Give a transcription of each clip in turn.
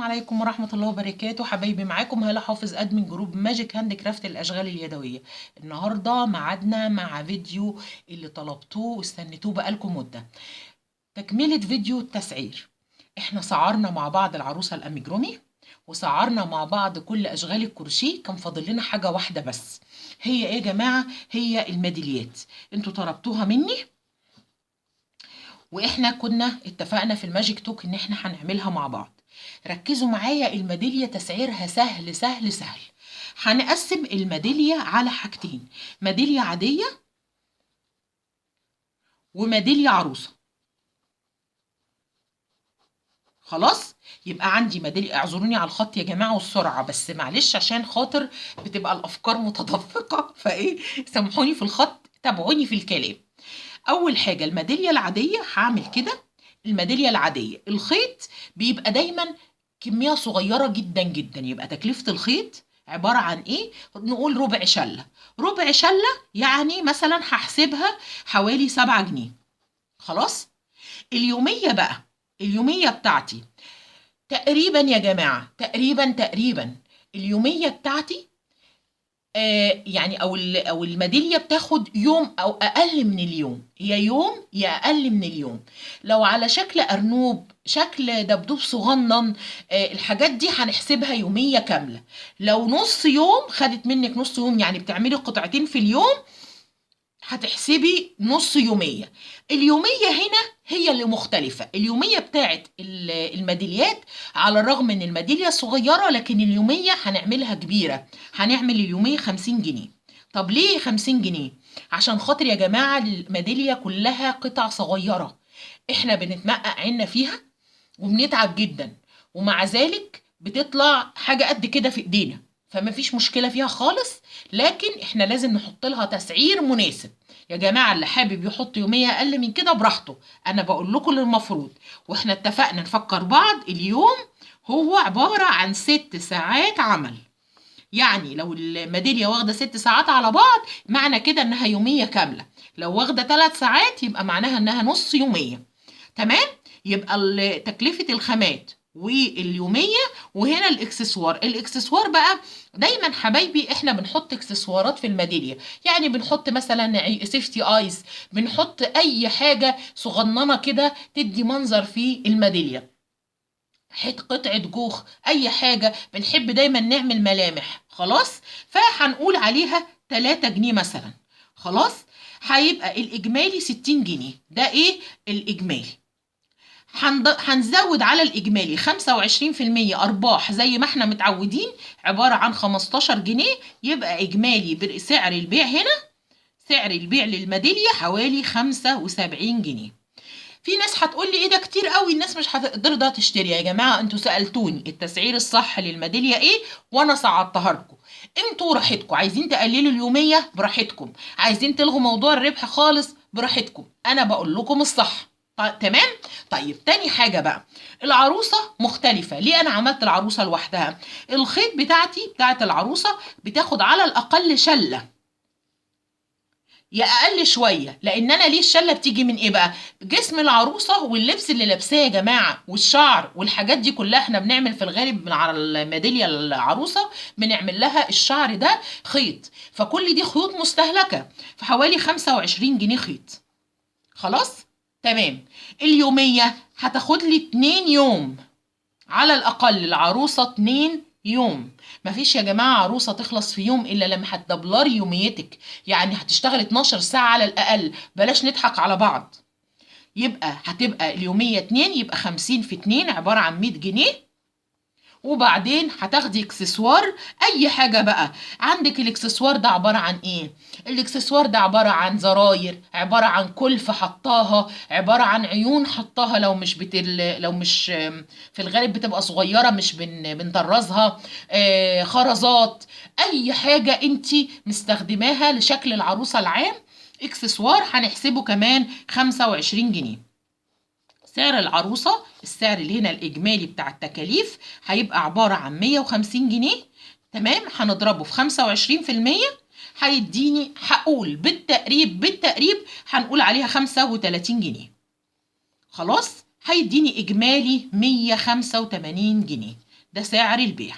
عليكم ورحمة الله وبركاته حبايبي، معاكم هالة حافظ ادمن جروب ماجيك هاند كرافت الاشغال اليدوية. النهاردة معادنا مع فيديو اللي طلبتوه واستنيتوه بقالكم مدة، تكملة فيديو التسعير. احنا سعرنا مع بعض العروسة الاميجرومي وسعرنا مع بعض كل اشغال الكروشيه. كان فاضل لنا حاجة واحدة بس، هي ايه يا جماعة؟ هي الميداليات. انتوا طلبتوها مني واحنا كنا اتفقنا في الماجيك توك ان احنا هنعملها مع بعض. ركزوا معايا، الميدالية تسعيرها سهل سهل سهل. هنقسم الميدالية على حاجتين، ميدالية عادية وميدالية عروسة. خلاص، يبقى عندي ميدالية. اعذروني على الخط يا جماعة والسرعة، بس معلش عشان خاطر بتبقى الافكار متدفقة فايه سامحوني في الخط، تابعوني في الكلام. اول حاجة الميدالية العادية هعمل كده. الميدالية العادية الخيط بيبقى دايما كمية صغيرة جدا جدا، يبقى تكلفة الخيط عبارة عن ايه؟ نقول ربع شلة. ربع شلة يعني مثلا هحسبها حوالي 7 جنيه. خلاص. اليومية بقى، اليومية بتاعتي تقريبا يا جماعة تقريبا اليومية بتاعتي يعني او الميداليه بتاخد يوم او اقل من اليوم، يا يوم يا اقل من اليوم. لو على شكل ارنوب، شكل دبدوب صغنن، الحاجات دي هنحسبها يوميه كامله. لو نص يوم خدت منك نص يوم، يعني بتعملي قطعتين في اليوم، هتحسبي نص يومية. اليومية هنا هي اللي مختلفة. اليومية بتاعت الميداليات، على الرغم ان الميدالية صغيرة لكن اليومية هنعملها كبيرة. هنعمل اليومية 50 جنيه. طب ليه 50 جنيه؟ عشان خاطر يا جماعة الميدالية كلها قطع صغيرة، احنا بنتمقق عنا فيها وبنتعب جدا، ومع ذلك بتطلع حاجة قد كده في ايدينا، فما فيش مشكلة فيها خالص. لكن احنا لازم نحط لها تسعير مناسب. يا جماعة اللي حابب يحط يومية اقل من كده براحته، انا بقول لكم المفروض. واحنا اتفقنا نفكر بعض، اليوم هو عبارة عن 6 ساعات عمل. يعني لو الميدالية واخدة 6 ساعات على بعض، معنى كده انها يومية كاملة. لو واخدة 3 ساعات يبقى معناها انها نص يومية. تمام. يبقى تكلفة الخامات واليومية، وهنا الاكسسوار. الاكسسوار بقى دايما حبايبي احنا بنحط اكسسوارات في الميدالية، يعني بنحط مثلا سيفتي ايز، بنحط اي حاجة صغننة كده تدي منظر في الميدالية، قطعة جوخ، اي حاجة بنحب دايما نعمل ملامح. خلاص، فهنقول عليها 3 جنيه مثلا. خلاص، هيبقى الاجمالي 60 جنيه. ده ايه الاجمالي؟ هنزود على الإجمالي 25% أرباح زي ما احنا متعودين، عبارة عن 15 جنيه. يبقى إجمالي بسعر البيع هنا، سعر البيع للميدالية حوالي 75 جنيه. في ناس هتقول لي ايه ده كتير قوي، الناس مش هتقدر تشتري. يا جماعة انتوا سألتوني التسعير الصح للميدالية ايه، وانا صعدتها لكم. انتوا براحتكم، عايزين تقللوا اليومية براحتكم، عايزين تلغوا موضوع الربح خالص براحتكم، انا بقول لكم الصح. تمام. طيب تاني حاجة بقى، العروسة مختلفة. ليه أنا عملت العروسة لوحدها؟ الخيط بتاعت العروسة بتاخد على الأقل شلة، يا اقل شويه. لان انا ليه الشله بتيجي من ايه بقى؟ جسم العروسه واللبس اللي لابساه يا جماعه والشعر والحاجات دي كلها. احنا بنعمل في الغالب من على الميداليه العروسه بنعمل لها الشعر ده خيط، فكل دي خيوط مستهلكه، فحوالي 25 جنيه خيط. خلاص. تمام. اليوميه هتاخد لي 2 يوم على الأقل. العروسة 2 يوم. مفيش يا جماعة عروسة تخلص في يوم إلا لما هتدبلري يوميتك، يعني هتشتغل 12 ساعة على الأقل، بلاش نضحك على بعض. يبقى هتبقى اليومية 2، يبقى 50 في 2 عبارة عن 100 جنيه. وبعدين هتاخدي اكسسوار اي حاجه بقى. عندك الاكسسوار ده عباره عن ايه؟ الاكسسوار ده عباره عن زراير، عباره عن كلف حطاها، عباره عن عيون حطاها. لو مش في الغالب بتبقى صغيره، مش بنطرزها. خرزات، اي حاجه انت مستخدماها لشكل العروسه العام. اكسسوار هنحسبه كمان 25 جنيه. سعر العروسة، السعر اللي هنا الإجمالي بتاع التكاليف، هيبقى عبارة عن 150 جنيه. تمام. هنضربه في 25%، هيديني، هقول بالتقريب هنقول عليها 35 جنيه. خلاص، هيديني إجمالي 185 جنيه. ده سعر البيع.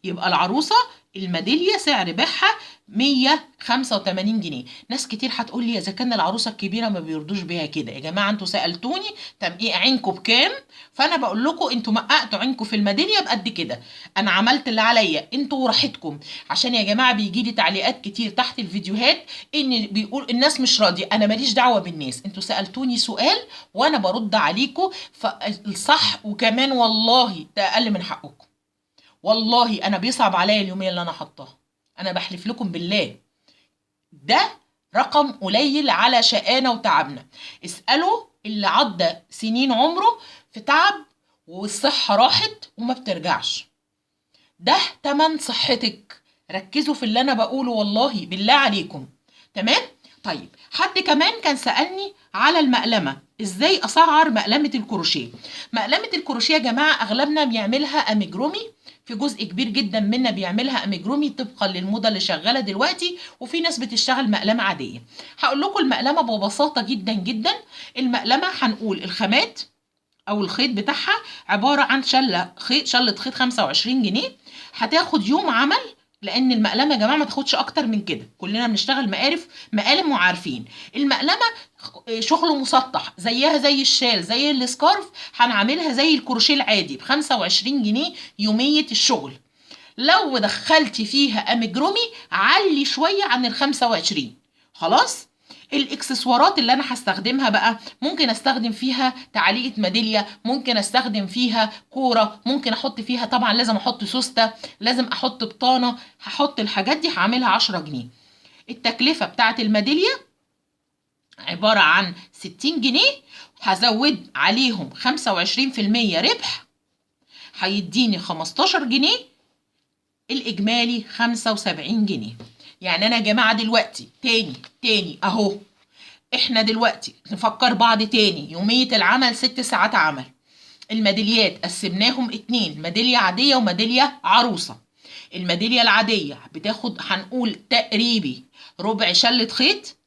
يبقى العروسة الميدالية سعر بيعها 185 جنيه. ناس كتير هتقول لي اذا كان العروسة الكبيرة ما بيرضوش بيها كده. يا جماعة انتوا سألتوني تمقيق عينكم بكام، فانا بقول لكم انتوا مققتوا عينكم في الميدالية بقد كده. انا عملت اللي عليا، انتوا وراحتكم. عشان يا جماعة بيجي لي تعليقات كتير تحت الفيديوهات ان بيقول الناس مش راضية. انا ماليش دعوة بالناس، انتوا سألتوني سؤال وانا برد عليكم فالصح، وكمان والله ده اقل من حقكم. والله انا بيصعب عليا اليوميه اللي انا حطاها، انا بحلف لكم بالله ده رقم قليل على شقانا وتعبنا. اسالوا اللي عدى سنين عمره في تعب والصحه راحت وما بترجعش. ده تمن صحتك. ركزوا في اللي انا بقوله والله بالله عليكم. تمام. طيب حد كمان كان سألني على المقلمة، ازاي اسعر مقلمة الكروشيه. مقلمة الكروشيه يا جماعة اغلبنا بيعملها اميجرومي، في جزء كبير جدا منا بيعملها اميجرومي طبقا للموضة اللي شغالة دلوقتي، وفي ناس بتشتغل مقلمة عادية. هقول لكم المقلمة ببساطة جدا جدا. المقلمة هنقول الخامات او الخيط بتاعها عبارة عن شلة خيط 25 جنيه. هتاخد يوم عمل، لان المقلمه يا جماعه ما تاخدش اكتر من كده. كلنا بنشتغل مقالم وعارفين المقلمه شغل مسطح زيها زي الشال زي السكارف. هنعملها زي الكروشيه العادي ب 25 جنيه يوميه الشغل. لو دخلتي فيها اميجرومي علي شويه عن ال 25. خلاص. الاكسسوارات اللي انا هستخدمها بقى، ممكن استخدم فيها تعليقه ميداليه، ممكن استخدم فيها كوره، ممكن احط فيها طبعا لازم احط سوسته، لازم احط بطانه. هحط الحاجات دي هعملها 10 جنيه. التكلفه بتاعه الميداليه عباره عن 60 جنيه. هزود عليهم 25% ربح، هيديني 15 جنيه. الاجمالي 75 جنيه. يعني انا يا جماعه دلوقتي تاني اهو، احنا دلوقتي نفكر بعض تاني. يوميه العمل 6 ساعات عمل. الميداليات قسمناهم 2، ميداليه عاديه وميداليه عروسه. الميداليه العاديه بتاخد هنقول تقريبي ربع شله خيط،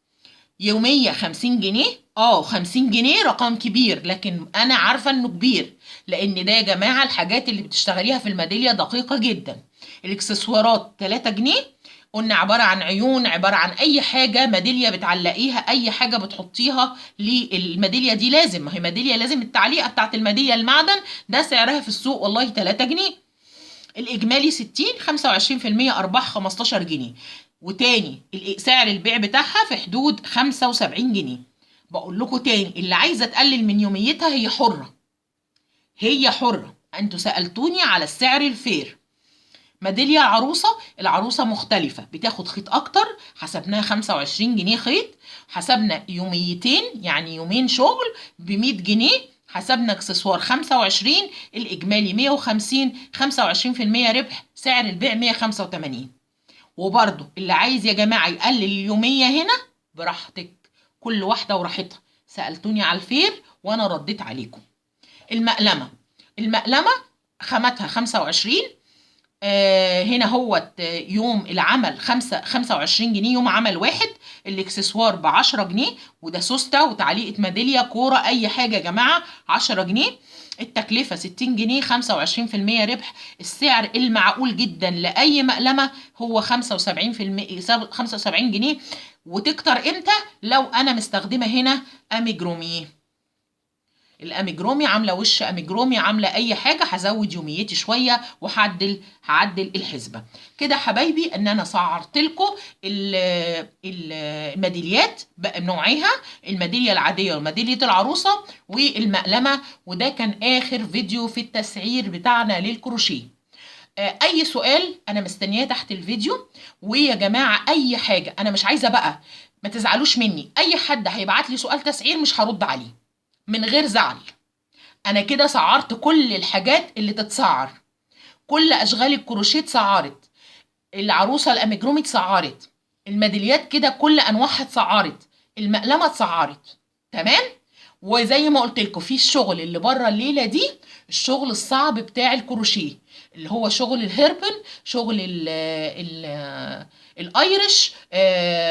يوميه 50 جنيه. 50 جنيه رقم كبير، لكن انا عارفه انه كبير لان ده يا جماعه الحاجات اللي بتشتغليها في الميداليه دقيقه جدا. الاكسسوارات 3 جنيه. قلنا عباره عن عيون، عباره عن اي حاجه ميداليه بتعلقيها، اي حاجه بتحطيها للميداليه دي لازم، ما هي ميداليه لازم التعليقه بتاعت الميداليه المعدن ده سعرها في السوق والله 3 جنيه. الاجمالي 60، 25% ارباح 15 جنيه. وتاني سعر البيع بتاعها في حدود 75 جنيه. بقول لكم تاني، اللي عايزه تقلل من يوميتها هي حره، هي حره. انتوا سالتوني على السعر الفير. ميداليه العروسه مختلفه، بتاخد خيط اكتر، حسبناها 25 جنيه خيط. حسبنا يوميتين يعني يومين شغل ب 100 جنيه. حسبنا اكسسوار 25، الاجمالي 150، 25% ربح، سعر البيع 185. وبرده اللي عايز يا جماعه يقلل اليوميه هنا براحتك، كل واحده وراحتها. سالتوني على الفير وانا رديت عليكم. المقلمه خامتها 25. هنا هو يوم العمل 25 جنيه يوم عمل واحد. الاكسسوار ب 10 جنيه، وده سوسته وتعليقه ميداليه كوره اي حاجه يا جماعه 10 جنيه. التكلفه 60 جنيه، 25% ربح. السعر المعقول جدا لاي مقلمه هو 75%، 75 جنيه. وتكتر امتى؟ لو انا مستخدمه هنا اميجرومي. الاميجرومي عامله وش اميجرومي، عامله اي حاجه، هزود يوميتي شويه هعدل الحسبه كده. حبايبي ان انا سعرت لكم الميداليات بنوعيها، الميداليه العاديه وميداليه العروسه والمقلمه. وده كان اخر فيديو في التسعير بتاعنا للكروشيه. اي سؤال انا مستنياه تحت الفيديو. ويا جماعه اي حاجه انا مش عايزه بقى، ما تزعلوش مني، اي حد هيبعت لي سؤال تسعير مش هرد عليه من غير زعل. انا كده سعرت كل الحاجات اللي تتسعر، كل اشغال الكروشيه اتسعرت، العروسه الاميجرومي اتسعرت، الميداليات كده كل انواعها اتسعرت، المقلمه اتسعرت. تمام. وزي ما قلت لكم في الشغل اللي بره الليله دي، الشغل الصعب بتاع الكروشيه اللي هو شغل الهيربن، شغل الايرش،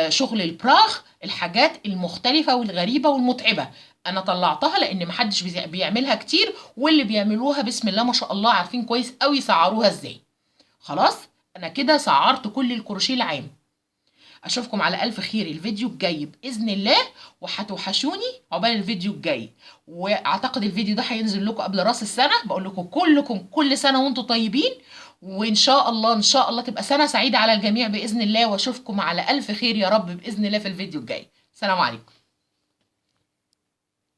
شغل البراغ، الحاجات المختلفه والغريبه والمتعبه. انا طلعتها لان محدش بيعملها كتير، واللي بيعملوها بسم الله ما شاء الله عارفين كويس قوي سعروها ازاي. خلاص انا كده سعرت كل الكروشيه العام. اشوفكم على الف خير الفيديو الجاي باذن الله، وهتوحشوني عقبال الفيديو الجاي. واعتقد الفيديو ده هينزل لكم قبل راس السنه. بقول لكم كلكم كل سنه وانتم طيبين، وان شاء الله ان شاء الله تبقى سنه سعيده على الجميع باذن الله. واشوفكم على الف خير يا رب باذن الله في الفيديو الجاي. سلام عليكم.